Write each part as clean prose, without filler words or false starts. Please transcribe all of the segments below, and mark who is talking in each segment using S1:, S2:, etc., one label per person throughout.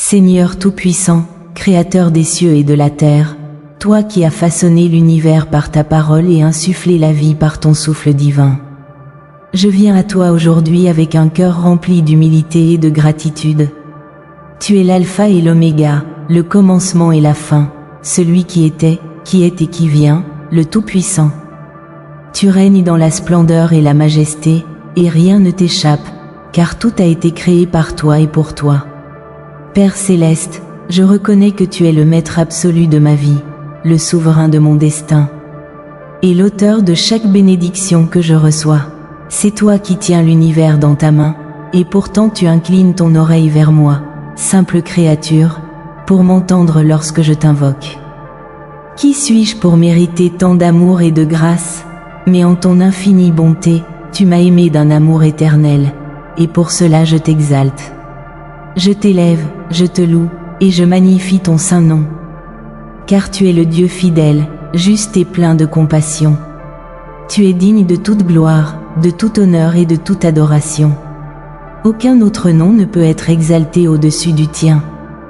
S1: Seigneur Tout-Puissant, Créateur des cieux et de la terre, toi qui as façonné l'univers par ta parole et insufflé la vie par ton souffle divin. Je viens à toi aujourd'hui avec un cœur rempli d'humilité et de gratitude. Tu es l'alpha et l'oméga, le commencement et la fin, celui qui était, qui est et qui vient, le Tout-Puissant. Tu règnes dans la splendeur et la majesté, et rien ne t'échappe, car tout a été créé par toi et pour toi. Père céleste, je reconnais que tu es le maître absolu de ma vie, le souverain de mon destin, et l'auteur de chaque bénédiction que je reçois. C'est toi qui tiens l'univers dans ta main, et pourtant tu inclines ton oreille vers moi, simple créature, pour m'entendre lorsque je t'invoque. Qui suis-je pour mériter tant d'amour et de grâce? Mais en ton infinie bonté, tu m'as aimé d'un amour éternel, et pour cela je t'exalte. Je t'élève, je te loue, et je magnifie ton saint nom. Car tu es le Dieu fidèle, juste et plein de compassion. Tu es digne de toute gloire, de tout honneur et de toute adoration. Aucun autre nom ne peut être exalté au-dessus du tien,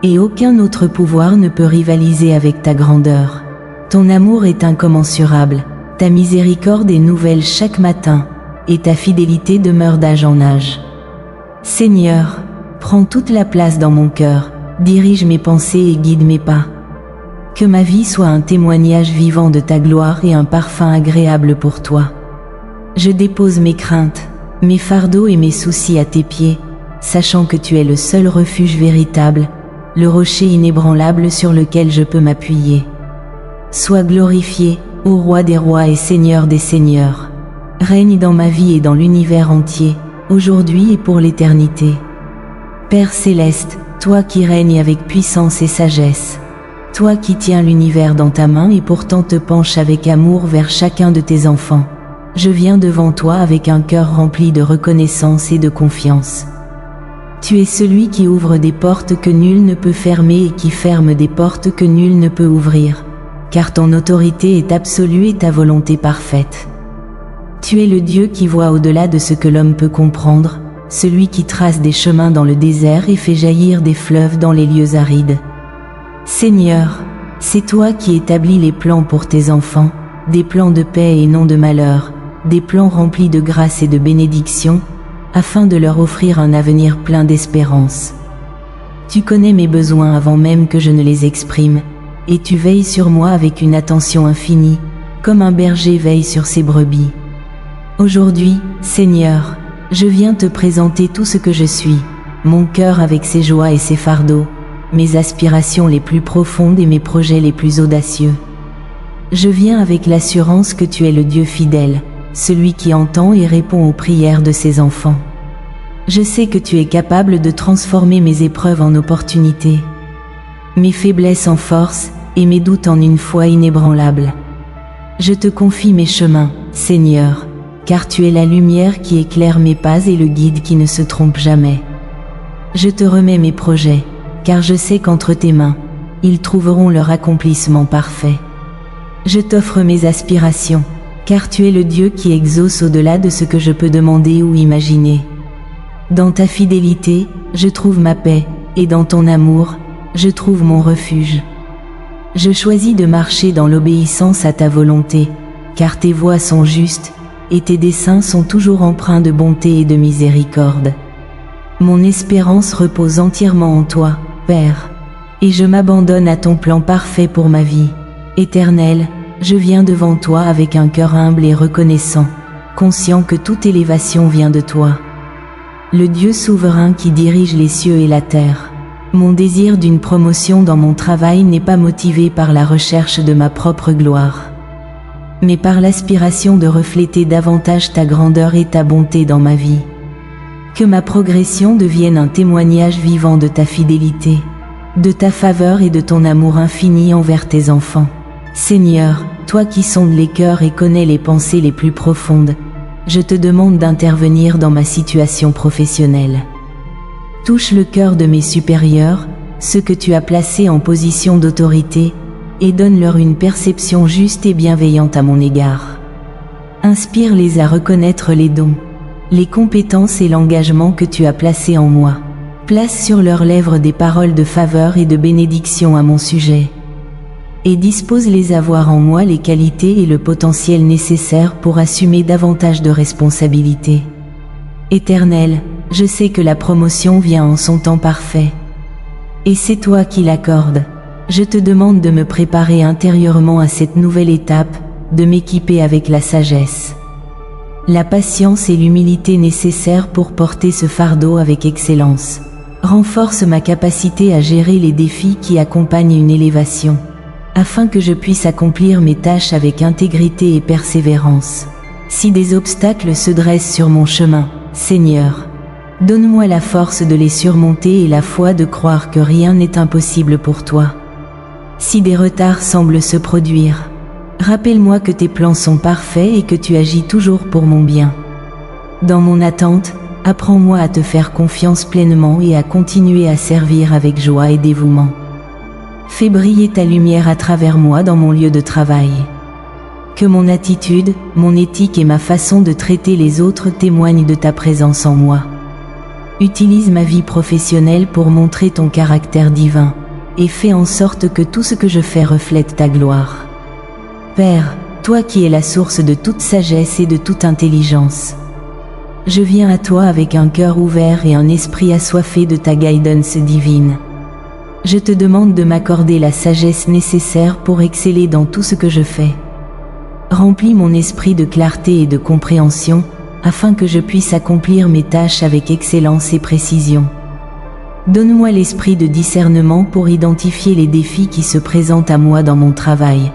S1: et aucun autre pouvoir ne peut rivaliser avec ta grandeur. Ton amour est incommensurable, ta miséricorde est nouvelle chaque matin, et ta fidélité demeure d'âge en âge. Seigneur, prends toute la place dans mon cœur, dirige mes pensées et guide mes pas. Que ma vie soit un témoignage vivant de ta gloire et un parfum agréable pour toi. Je dépose mes craintes, mes fardeaux et mes soucis à tes pieds, sachant que tu es le seul refuge véritable, le rocher inébranlable sur lequel je peux m'appuyer. Sois glorifié, ô Roi des rois et Seigneur des seigneurs. Règne dans ma vie et dans l'univers entier, aujourd'hui et pour l'éternité. Père céleste, toi qui règnes avec puissance et sagesse, toi qui tiens l'univers dans ta main et pourtant te penches avec amour vers chacun de tes enfants, je viens devant toi avec un cœur rempli de reconnaissance et de confiance. Tu es celui qui ouvre des portes que nul ne peut fermer et qui ferme des portes que nul ne peut ouvrir, car ton autorité est absolue et ta volonté parfaite. Tu es le Dieu qui voit au-delà de ce que l'homme peut comprendre, celui qui trace des chemins dans le désert et fait jaillir des fleuves dans les lieux arides. Seigneur, c'est toi qui établis les plans pour tes enfants, des plans de paix et non de malheur, des plans remplis de grâce et de bénédiction, afin de leur offrir un avenir plein d'espérance. Tu connais mes besoins avant même que je ne les exprime, et tu veilles sur moi avec une attention infinie, comme un berger veille sur ses brebis. Aujourd'hui, Seigneur, je viens te présenter tout ce que je suis, mon cœur avec ses joies et ses fardeaux, mes aspirations les plus profondes et mes projets les plus audacieux. Je viens avec l'assurance que tu es le Dieu fidèle, celui qui entend et répond aux prières de ses enfants. Je sais que tu es capable de transformer mes épreuves en opportunités, mes faiblesses en force et mes doutes en une foi inébranlable. Je te confie mes chemins, Seigneur, car tu es la lumière qui éclaire mes pas et le guide qui ne se trompe jamais. Je te remets mes projets, car je sais qu'entre tes mains, ils trouveront leur accomplissement parfait. Je t'offre mes aspirations, car tu es le Dieu qui exauce au-delà de ce que je peux demander ou imaginer. Dans ta fidélité, je trouve ma paix, et dans ton amour, je trouve mon refuge. Je choisis de marcher dans l'obéissance à ta volonté, car tes voies sont justes, et tes desseins sont toujours empreints de bonté et de miséricorde. Mon espérance repose entièrement en toi, Père, et je m'abandonne à ton plan parfait pour ma vie. Éternel, je viens devant toi avec un cœur humble et reconnaissant, conscient que toute élévation vient de toi. Le Dieu souverain qui dirige les cieux et la terre. Mon désir d'une promotion dans mon travail n'est pas motivé par la recherche de ma propre gloire, mais par l'aspiration de refléter davantage ta grandeur et ta bonté dans ma vie. Que ma progression devienne un témoignage vivant de ta fidélité, de ta faveur et de ton amour infini envers tes enfants. Seigneur, toi qui sondes les cœurs et connais les pensées les plus profondes, je te demande d'intervenir dans ma situation professionnelle. Touche le cœur de mes supérieurs, ceux que tu as placés en position d'autorité, et donne-leur une perception juste et bienveillante à mon égard. Inspire-les à reconnaître les dons, les compétences et l'engagement que tu as placés en moi, Place sur leurs lèvres des paroles de faveur et de bénédiction à mon sujet. Et dispose-les à avoir en moi les qualités et le potentiel nécessaires pour assumer davantage de responsabilités. Éternel, je sais que la promotion vient en son temps parfait. Et c'est toi qui l'accordes. Je te demande de me préparer intérieurement à cette nouvelle étape, de m'équiper avec la sagesse, la patience et l'humilité nécessaires pour porter ce fardeau avec excellence. Renforce ma capacité à gérer les défis qui accompagnent une élévation, afin que je puisse accomplir mes tâches avec intégrité et persévérance. Si des obstacles se dressent sur mon chemin, Seigneur, donne-moi la force de les surmonter et la foi de croire que rien n'est impossible pour toi. Si des retards semblent se produire, rappelle-moi que tes plans sont parfaits et que tu agis toujours pour mon bien. Dans mon attente, apprends-moi à te faire confiance pleinement et à continuer à servir avec joie et dévouement. Fais briller ta lumière à travers moi dans mon lieu de travail. Que mon attitude, mon éthique et ma façon de traiter les autres témoignent de ta présence en moi. Utilise ma vie professionnelle pour montrer ton caractère divin, et fais en sorte que tout ce que je fais reflète ta gloire. Père, toi qui es la source de toute sagesse et de toute intelligence, je viens à toi avec un cœur ouvert et un esprit assoiffé de ta guidance divine. Je te demande de m'accorder la sagesse nécessaire pour exceller dans tout ce que je fais. Remplis mon esprit de clarté et de compréhension, afin que je puisse accomplir mes tâches avec excellence et précision. Donne-moi l'esprit de discernement pour identifier les défis qui se présentent à moi dans mon travail,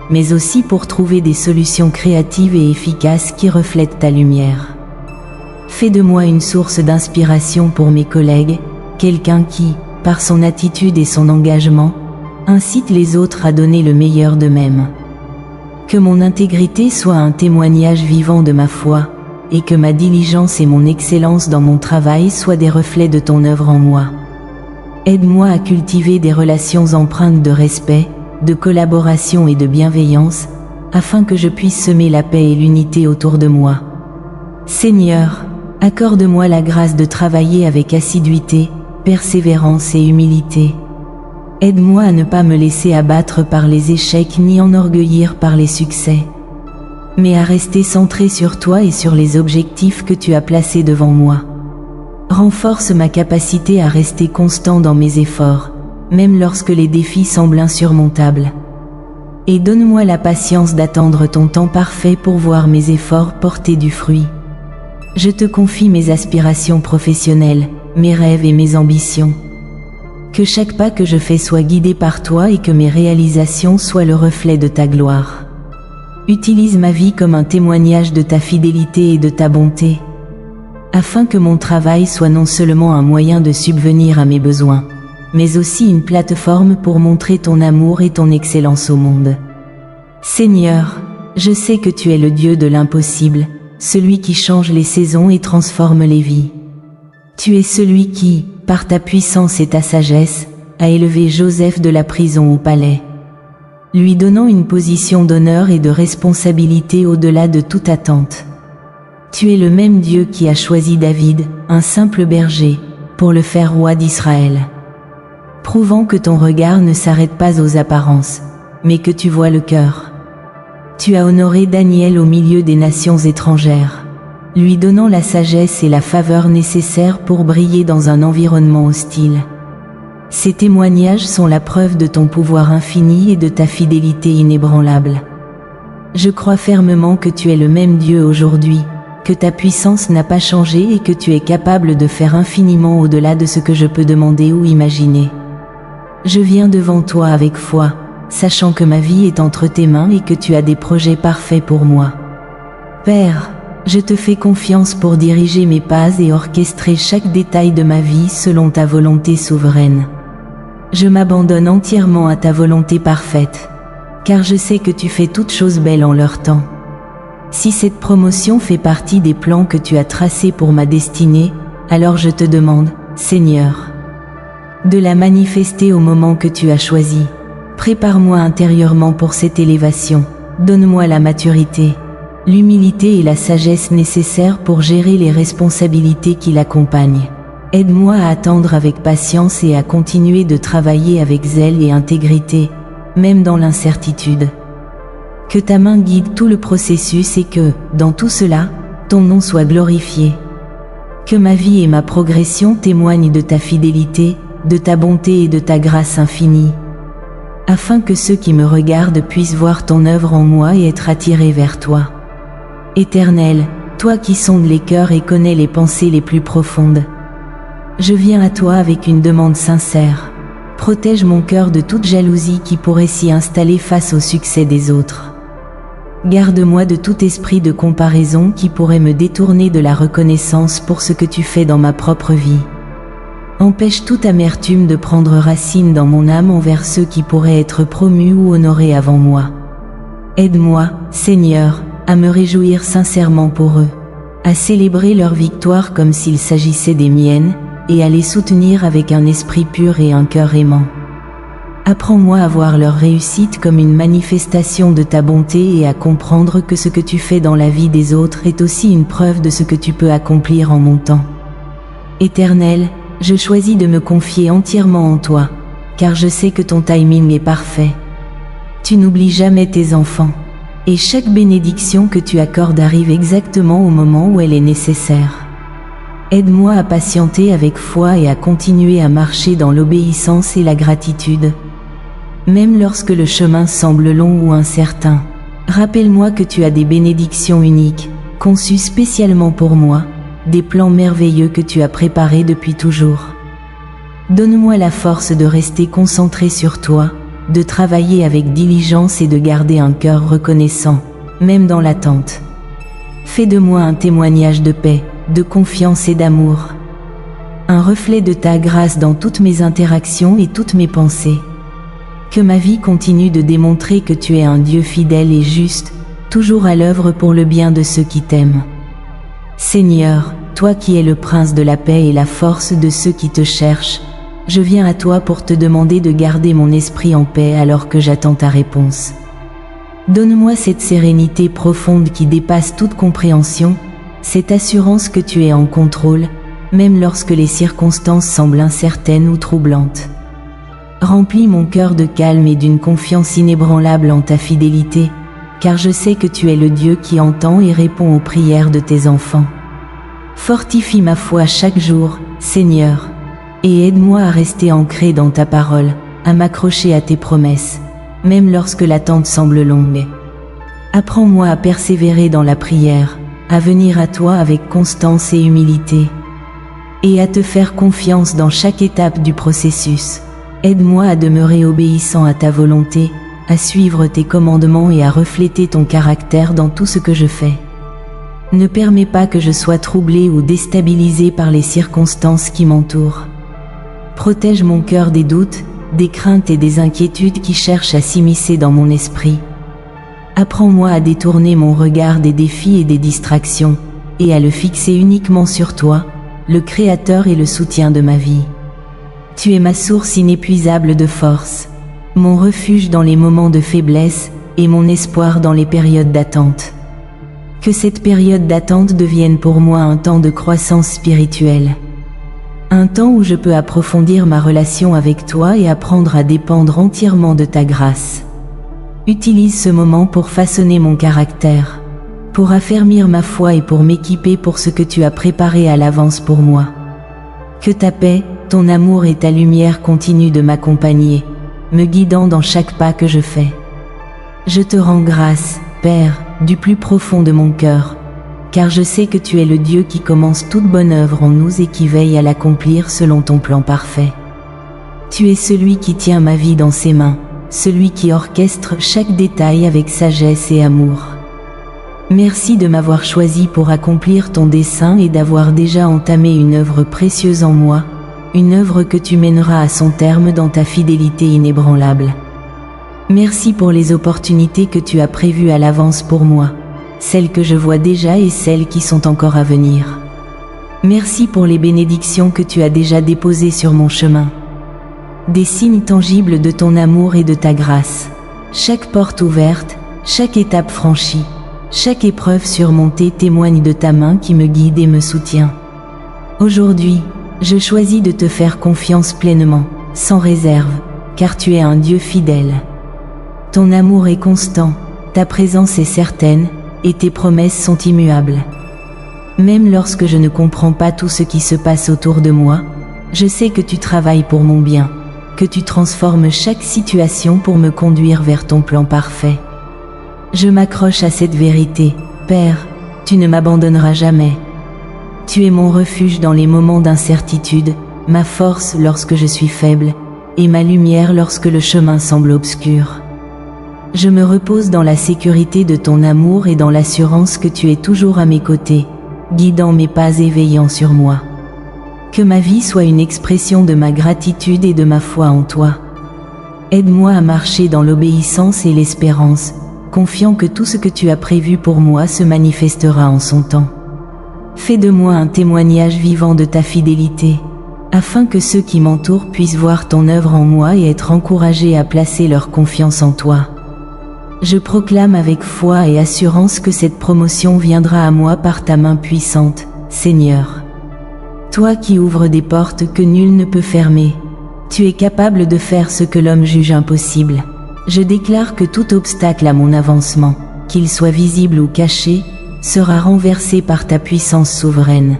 S1: mais aussi pour trouver des solutions créatives et efficaces qui reflètent ta lumière. Fais de moi une source d'inspiration pour mes collègues, quelqu'un qui, par son attitude et son engagement, incite les autres à donner le meilleur d'eux-mêmes. Que mon intégrité soit un témoignage vivant de ma foi, et que ma diligence et mon excellence dans mon travail soient des reflets de ton œuvre en moi. Aide-moi à cultiver des relations empreintes de respect, de collaboration et de bienveillance, afin que je puisse semer la paix et l'unité autour de moi. Seigneur, accorde-moi la grâce de travailler avec assiduité, persévérance et humilité. Aide-moi à ne pas me laisser abattre par les échecs ni enorgueillir par les succès, mais à rester centré sur toi et sur les objectifs que tu as placés devant moi. Renforce ma capacité à rester constant dans mes efforts, même lorsque les défis semblent insurmontables. Et donne-moi la patience d'attendre ton temps parfait pour voir mes efforts porter du fruit. Je te confie mes aspirations professionnelles, mes rêves et mes ambitions. Que chaque pas que je fais soit guidé par toi et que mes réalisations soient le reflet de ta gloire. Utilise ma vie comme un témoignage de ta fidélité et de ta bonté, afin que mon travail soit non seulement un moyen de subvenir à mes besoins, mais aussi une plateforme pour montrer ton amour et ton excellence au monde. Seigneur, je sais que tu es le Dieu de l'impossible, celui qui change les saisons et transforme les vies. Tu es celui qui, par ta puissance et ta sagesse, a élevé Joseph de la prison au palais, lui donnant une position d'honneur et de responsabilité au-delà de toute attente. Tu es le même Dieu qui a choisi David, un simple berger, pour le faire roi d'Israël, prouvant que ton regard ne s'arrête pas aux apparences, mais que tu vois le cœur. Tu as honoré Daniel au milieu des nations étrangères, lui donnant la sagesse et la faveur nécessaires pour briller dans un environnement hostile. Ces témoignages sont la preuve de ton pouvoir infini et de ta fidélité inébranlable. Je crois fermement que tu es le même Dieu aujourd'hui, que ta puissance n'a pas changé et que tu es capable de faire infiniment au-delà de ce que je peux demander ou imaginer. Je viens devant toi avec foi, sachant que ma vie est entre tes mains et que tu as des projets parfaits pour moi. Père, je te fais confiance pour diriger mes pas et orchestrer chaque détail de ma vie selon ta volonté souveraine. Je m'abandonne entièrement à ta volonté parfaite, car je sais que tu fais toutes choses belles en leur temps. Si cette promotion fait partie des plans que tu as tracés pour ma destinée, alors je te demande, Seigneur, de la manifester au moment que tu as choisi. Prépare-moi intérieurement pour cette élévation, donne-moi la maturité, l'humilité et la sagesse nécessaires pour gérer les responsabilités qui l'accompagnent. Aide-moi à attendre avec patience et à continuer de travailler avec zèle et intégrité, même dans l'incertitude. Que ta main guide tout le processus et que, dans tout cela, ton nom soit glorifié. Que ma vie et ma progression témoignent de ta fidélité, de ta bonté et de ta grâce infinie, afin que ceux qui me regardent puissent voir ton œuvre en moi et être attirés vers toi. Éternel, toi qui sondes les cœurs et connais les pensées les plus profondes, je viens à toi avec une demande sincère. Protège mon cœur de toute jalousie qui pourrait s'y installer face au succès des autres. Garde-moi de tout esprit de comparaison qui pourrait me détourner de la reconnaissance pour ce que tu fais dans ma propre vie. Empêche toute amertume de prendre racine dans mon âme envers ceux qui pourraient être promus ou honorés avant moi. Aide-moi, Seigneur, à me réjouir sincèrement pour eux, à célébrer leur victoire comme s'il s'agissait des miennes, et à les soutenir avec un esprit pur et un cœur aimant. Apprends-moi à voir leur réussite comme une manifestation de ta bonté et à comprendre que ce que tu fais dans la vie des autres est aussi une preuve de ce que tu peux accomplir en mon temps. Éternel, je choisis de me confier entièrement en toi, car je sais que ton timing est parfait. Tu n'oublies jamais tes enfants, et chaque bénédiction que tu accordes arrive exactement au moment où elle est nécessaire. Aide-moi à patienter avec foi et à continuer à marcher dans l'obéissance et la gratitude. Même lorsque le chemin semble long ou incertain, rappelle-moi que tu as des bénédictions uniques, conçues spécialement pour moi, des plans merveilleux que tu as préparés depuis toujours. Donne-moi la force de rester concentré sur toi, de travailler avec diligence et de garder un cœur reconnaissant, même dans l'attente. Fais de moi un témoignage de paix, de confiance et d'amour. Un reflet de ta grâce dans toutes mes interactions et toutes mes pensées. Que ma vie continue de démontrer que tu es un Dieu fidèle et juste, toujours à l'œuvre pour le bien de ceux qui t'aiment. Seigneur, toi qui es le prince de la paix et la force de ceux qui te cherchent, je viens à toi pour te demander de garder mon esprit en paix alors que j'attends ta réponse. Donne-moi cette sérénité profonde qui dépasse toute compréhension, cette assurance que tu es en contrôle, même lorsque les circonstances semblent incertaines ou troublantes. Remplis mon cœur de calme et d'une confiance inébranlable en ta fidélité, car je sais que tu es le Dieu qui entend et répond aux prières de tes enfants. Fortifie ma foi chaque jour, Seigneur, et aide-moi à rester ancré dans ta parole, à m'accrocher à tes promesses, même lorsque l'attente semble longue. Apprends-moi à persévérer dans la prière, à venir à toi avec constance et humilité, et à te faire confiance dans chaque étape du processus. Aide-moi à demeurer obéissant à ta volonté, à suivre tes commandements et à refléter ton caractère dans tout ce que je fais. Ne permets pas que je sois troublé ou déstabilisé par les circonstances qui m'entourent. Protège mon cœur des doutes, des craintes et des inquiétudes qui cherchent à s'immiscer dans mon esprit. Apprends-moi à détourner mon regard des défis et des distractions, et à le fixer uniquement sur toi, le Créateur et le soutien de ma vie. Tu es ma source inépuisable de force, mon refuge dans les moments de faiblesse et mon espoir dans les périodes d'attente. Que cette période d'attente devienne pour moi un temps de croissance spirituelle. Un temps où je peux approfondir ma relation avec toi et apprendre à dépendre entièrement de ta grâce. Utilise ce moment pour façonner mon caractère, pour affermir ma foi et pour m'équiper pour ce que tu as préparé à l'avance pour moi. Que ta paix, ton amour et ta lumière continuent de m'accompagner, me guidant dans chaque pas que je fais. Je te rends grâce, Père, du plus profond de mon cœur, car je sais que tu es le Dieu qui commence toute bonne œuvre en nous et qui veille à l'accomplir selon ton plan parfait. Tu es celui qui tient ma vie dans ses mains, celui qui orchestre chaque détail avec sagesse et amour. Merci de m'avoir choisi pour accomplir ton dessein et d'avoir déjà entamé une œuvre précieuse en moi, une œuvre que tu mèneras à son terme dans ta fidélité inébranlable. Merci pour les opportunités que tu as prévues à l'avance pour moi, celles que je vois déjà et celles qui sont encore à venir. Merci pour les bénédictions que tu as déjà déposées sur mon chemin. Des signes tangibles de ton amour et de ta grâce. Chaque porte ouverte, chaque étape franchie, chaque épreuve surmontée témoigne de ta main qui me guide et me soutient. Aujourd'hui, Je choisis de te faire confiance pleinement, sans réserve, car tu es un Dieu fidèle. Ton amour est constant, ta présence est certaine, et tes promesses sont immuables. Même lorsque je ne comprends pas tout ce qui se passe autour de moi, je sais que tu travailles pour mon bien, que tu transformes chaque situation pour me conduire vers ton plan parfait. Je m'accroche à cette vérité, Père, tu ne m'abandonneras jamais. Tu es mon refuge dans les moments d'incertitude, ma force lorsque je suis faible, et ma lumière lorsque le chemin semble obscur. Je me repose dans la sécurité de ton amour et dans l'assurance que tu es toujours à mes côtés, guidant mes pas et veillant sur moi. Que ma vie soit une expression de ma gratitude et de ma foi en toi. Aide-moi à marcher dans l'obéissance et l'espérance, confiant que tout ce que tu as prévu pour moi se manifestera en son temps. Fais de moi un témoignage vivant de ta fidélité, afin que ceux qui m'entourent puissent voir ton œuvre en moi et être encouragés à placer leur confiance en toi. Je proclame avec foi et assurance que cette promotion viendra à moi par ta main puissante, Seigneur. Toi qui ouvres des portes que nul ne peut fermer, tu es capable de faire ce que l'homme juge impossible. Je déclare que tout obstacle à mon avancement, qu'il soit visible ou caché, sera renversé par ta puissance souveraine.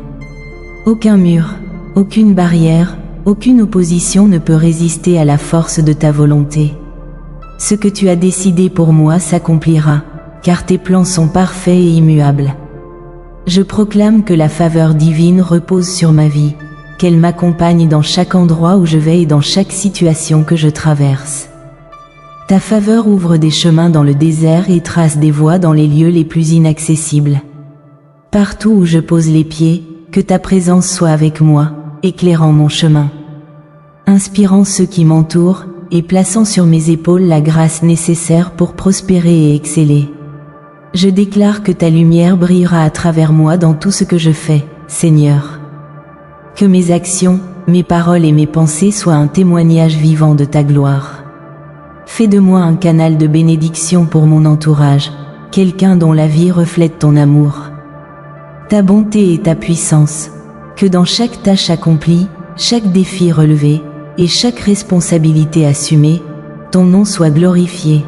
S1: Aucun mur, aucune barrière, aucune opposition ne peut résister à la force de ta volonté. Ce que tu as décidé pour moi s'accomplira, car tes plans sont parfaits et immuables. Je proclame que la faveur divine repose sur ma vie, qu'elle m'accompagne dans chaque endroit où je vais et dans chaque situation que je traverse. Ta faveur ouvre des chemins dans le désert et trace des voies dans les lieux les plus inaccessibles. Partout où je pose les pieds, que ta présence soit avec moi, éclairant mon chemin. Inspirant ceux qui m'entourent, et plaçant sur mes épaules la grâce nécessaire pour prospérer et exceller. Je déclare que ta lumière brillera à travers moi dans tout ce que je fais, Seigneur. Que mes actions, mes paroles et mes pensées soient un témoignage vivant de ta gloire. Fais de moi un canal de bénédiction pour mon entourage, quelqu'un dont la vie reflète ton amour. Ta bonté et ta puissance, que dans chaque tâche accomplie, chaque défi relevé, et chaque responsabilité assumée, ton nom soit glorifié.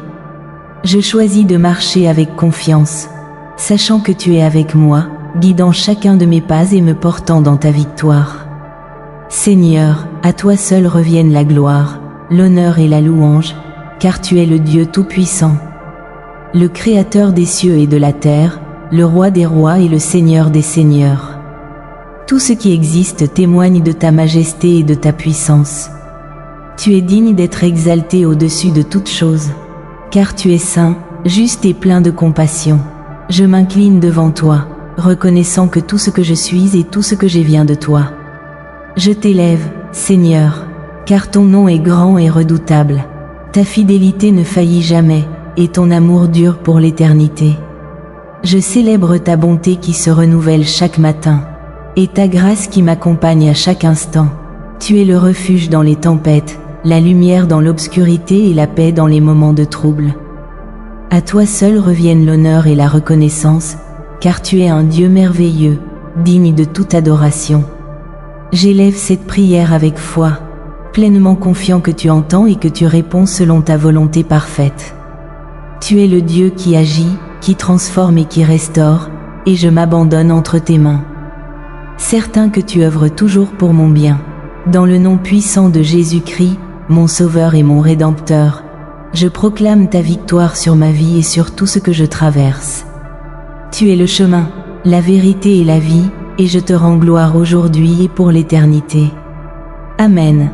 S1: Je choisis de marcher avec confiance, sachant que tu es avec moi, guidant chacun de mes pas et me portant dans ta victoire. Seigneur, à toi seul reviennent la gloire, l'honneur et la louange, car tu es le Dieu Tout-Puissant, le Créateur des cieux et de la terre, le Roi des rois et le Seigneur des seigneurs. Tout ce qui existe témoigne de ta majesté et de ta puissance. Tu es digne d'être exalté au-dessus de toute chose, car tu es saint, juste et plein de compassion. Je m'incline devant toi, reconnaissant que tout ce que je suis et tout ce que je viens de toi. Je t'élève, Seigneur, car ton nom est grand et redoutable. Ta fidélité ne faillit jamais, et ton amour dure pour l'éternité. Je célèbre ta bonté qui se renouvelle chaque matin, et ta grâce qui m'accompagne à chaque instant. Tu es le refuge dans les tempêtes, la lumière dans l'obscurité et la paix dans les moments de trouble. À toi seul reviennent l'honneur et la reconnaissance, car tu es un Dieu merveilleux, digne de toute adoration. J'élève cette prière avec foi, pleinement confiant que tu entends et que tu réponds selon ta volonté parfaite. Tu es le Dieu qui agit, qui transforme et qui restaure, et je m'abandonne entre tes mains. Certain que tu œuvres toujours pour mon bien. Dans le nom puissant de Jésus-Christ, mon Sauveur et mon Rédempteur, je proclame ta victoire sur ma vie et sur tout ce que je traverse. Tu es le chemin, la vérité et la vie, et je te rends gloire aujourd'hui et pour l'éternité. Amen.